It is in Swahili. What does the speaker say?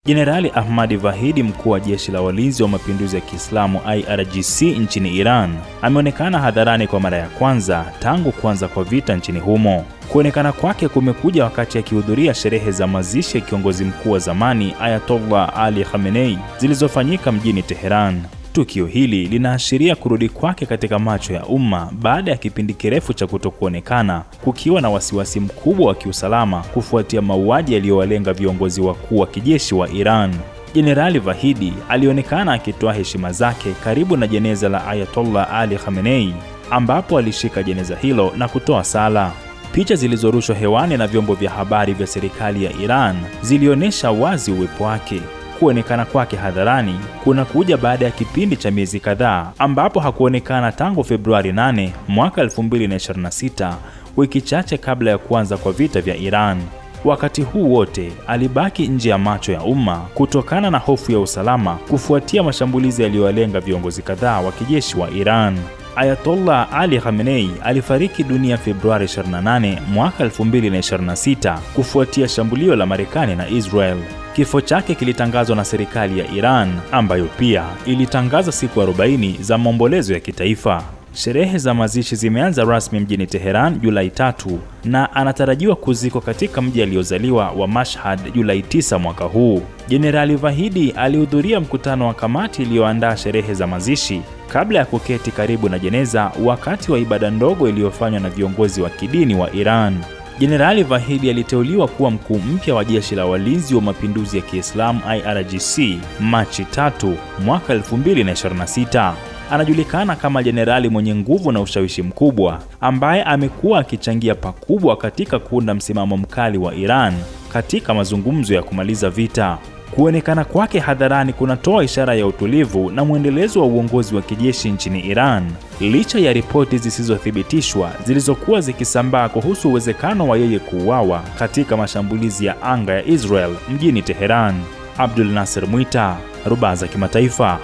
Jenerali Ahmadi Vahidi, mkuu wa jeshi la walinzi wa mapinduzi ya Kiislamu IRGC nchini Iran, ameonekana hadharani kwa mara ya kwanza tangu kuanza kwa vita nchini humo. Kuonekana kwake kumekuja wakati akihudhuria sherehe za mazishi ya kiongozi mkuu wa zamani Ayatollah Ali Khamenei zilizofanyika mjini Tehran. Tukio hili linaashiria kurudi kwake katika macho ya umma baada ya kipindi kirefu cha kutokuonekana, kukiwa na wasiwasi mkubwa wa kiusalama kufuatia mauaji yaliyowalenga viongozi wakuu wa kijeshi wa Iran. Jenerali Vahidi alionekana akitoa heshima zake karibu na jeneza la Ayatollah Ali Khamenei, ambapo alishika jeneza hilo na kutoa sala. Picha zilizorushwa hewani na vyombo vya habari vya serikali ya Iran zilionyesha wazi uwepo wake. Kuonekana kwake hadharani kunakuja baada ya kipindi cha miezi kadhaa ambapo hakuonekana tangu Februari 8 mwaka 2026, wiki chache kabla ya kuanza kwa vita vya Iran. Wakati huu wote alibaki nje ya macho ya umma kutokana na hofu ya usalama kufuatia mashambulizi yaliyowalenga viongozi kadhaa wa kijeshi wa Iran. Ayatollah Ali Khamenei alifariki dunia Februari 28 mwaka 2026 kufuatia shambulio la Marekani na Israel. Kifo chake kilitangazwa na serikali ya Iran, ambayo pia ilitangaza siku 40 za maombolezo ya kitaifa. Sherehe za mazishi zimeanza rasmi mjini Tehran Julai 3 na anatarajiwa kuzikwa katika mji aliozaliwa wa Mashhad Julai 9 mwaka huu. Jenerali Vahidi alihudhuria mkutano wa kamati iliyoandaa sherehe za mazishi kabla ya kuketi karibu na jeneza wakati wa ibada ndogo iliyofanywa na viongozi wa kidini wa Iran. Jenerali Vahidi aliteuliwa kuwa mkuu mpya wa jeshi la walinzi wa mapinduzi ya Kiislamu IRGC Machi 3 mwaka 2026. Anajulikana kama jenerali mwenye nguvu na ushawishi mkubwa ambaye amekuwa akichangia pakubwa katika kuunda msimamo mkali wa Iran katika mazungumzo ya kumaliza vita. Kuonekana kwake hadharani kunatoa ishara ya utulivu na mwendelezo wa uongozi wa kijeshi nchini Iran, licha ya ripoti zisizothibitishwa zilizokuwa zikisambaa kuhusu uwezekano wa yeye kuuawa katika mashambulizi ya anga ya Israel mjini Tehran. Abdul Nasser Mwita, Rubaza Kimataifa.